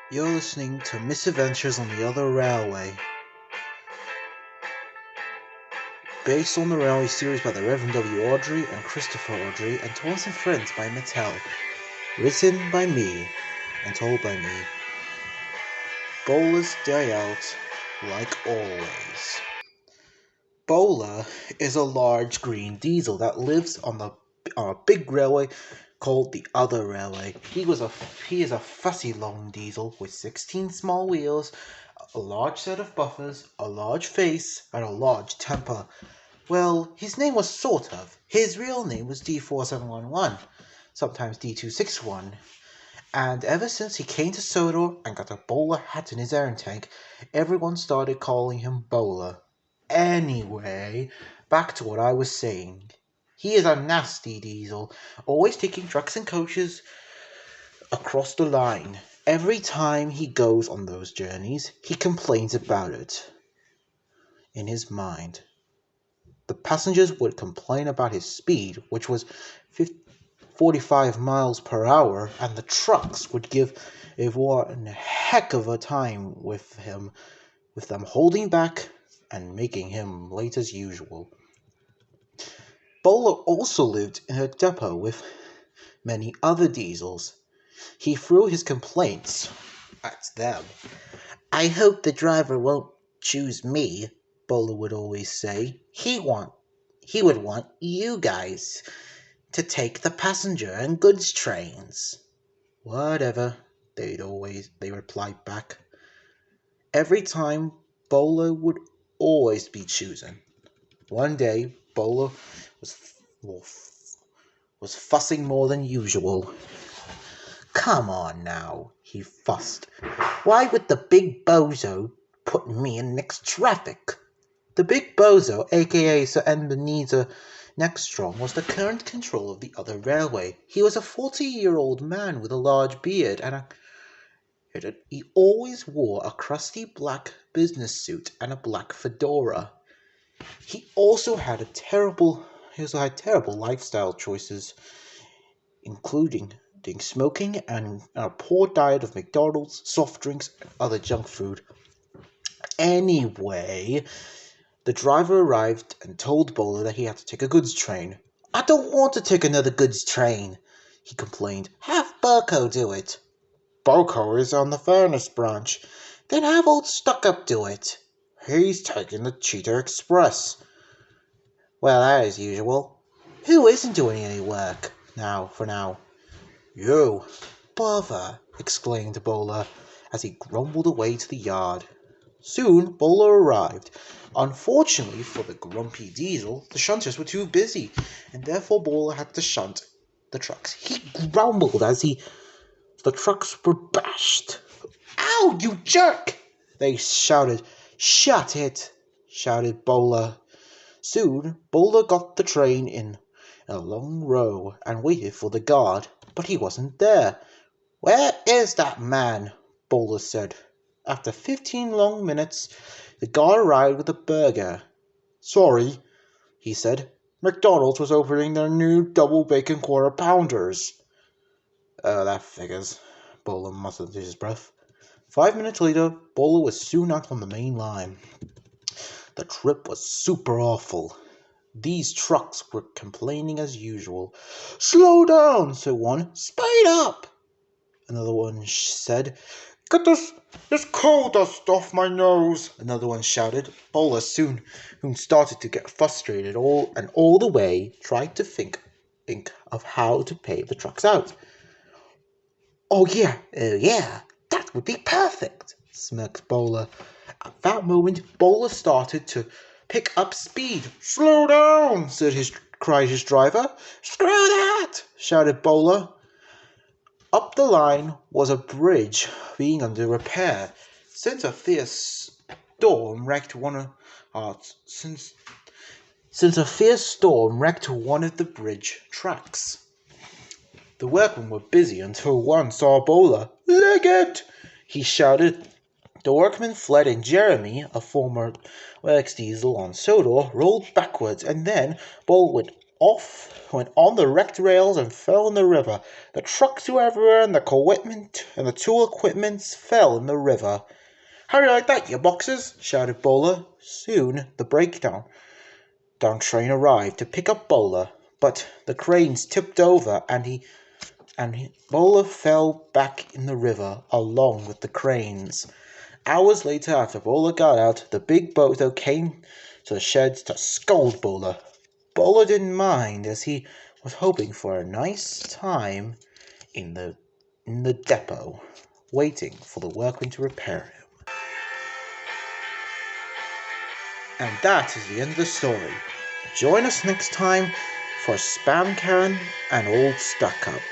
You're listening to Misadventures on the Other Railway, based on the Railway series by the Reverend W. Audrey and Christopher Audrey, and Thomas and Friends by Mattel. Written by me, and told by me. Bowler's Day Out, like always. Bowler is a large green diesel that lives on a big railway called the Other Railway. He is a fussy long diesel with 16 small wheels, a large set of buffers, a large face, and a large temper. Well, his name was sort of. His real name was D4711, sometimes D261. And ever since he came to Sodor and got a bowler hat in his iron tank, everyone started calling him Bowler. Anyway, back to what I was saying. He is a nasty diesel, always taking trucks and coaches across the line. Every time he goes on those journeys, he complains about it in his mind. The passengers would complain about his speed, which was 45 miles per hour, and the trucks would give one heck of a time with them holding back and making him late as usual. Bowler also lived in a depot with many other diesels. He threw his complaints at them. "I hope the driver won't choose me," Bowler would always say. He would want you guys to take the passenger and goods trains." "Whatever," they replied back. Every time, Bowler would always be chosen. One day, Bowler was fussing more than usual. "Come on now," he fussed. "Why would the big bozo put me in next traffic?" The big bozo, aka Sir Ebenezer Neckstrong, was the current control of the Other Railway. He was a 40-year-old man with a large beard, and he always wore a crusty black business suit and a black fedora. He also had terrible lifestyle choices, including smoking and a poor diet of McDonald's, soft drinks, and other junk food. Anyway, the driver arrived and told Bowler that he had to take a goods train. "I don't want to take another goods train," he complained. "Have Burko do it." "Burko is on the furnace branch." "Then have old Stuck-up do it." "He's taking the Cheetah Express." "Well, that is usual." "Who isn't doing any work for now?" "You." "Bother," exclaimed Bowler as he grumbled away to the yard. Soon Bowler arrived. Unfortunately for the grumpy diesel, the shunters were too busy, and therefore Bowler had to shunt the trucks. He grumbled as the trucks were bashed. "Ow, you jerk!" they shouted. "Shut it!" shouted Bowler. Soon Bowler got the train in a long row and waited for the guard, but he wasn't there. "Where is that man?" Bowler said. After 15 long minutes, the guard arrived with a burger. "Sorry," he said. "McDonald's was opening their new double bacon quarter pounders." "Oh, that figures," Bowler muttered under his breath. 5 minutes later, Bowler was soon out on the main line. The trip was super awful. These trucks were complaining as usual. "Slow down," said one. "Speed up," another one said. "Get this coal dust off my nose," another one shouted. Bowler soon started to get frustrated all the way tried to think of how to pay the trucks out. Oh yeah, that would be perfect," smirked Bowler. At that moment, Bowler started to pick up speed. "Slow down," cried his driver. "Screw that," shouted Bowler. Up the line was a bridge being under repair. Since a fierce storm wrecked one of the bridge tracks. The workmen were busy until one saw Bowler. "Liggett!" he shouted. The workmen fled, and Jeremy, a former works diesel on Sodor, rolled backwards, and then Bowler went off, went on the wrecked rails and fell in the river. The trucks were everywhere, and the equipment and the tool equipments fell in the river. "How do you like that, you boxers?" shouted Bowler. Soon the breakdown train arrived to pick up Bowler, but the cranes tipped over, and Bowler fell back in the river along with the cranes. Hours later, after Bowler got out, the big bozo came to the sheds to scold Bowler. Bowler didn't mind, as he was hoping for a nice time in the depot, waiting for the workmen to repair him. And that is the end of the story. Join us next time for Spam Karen and Old Stuck Up.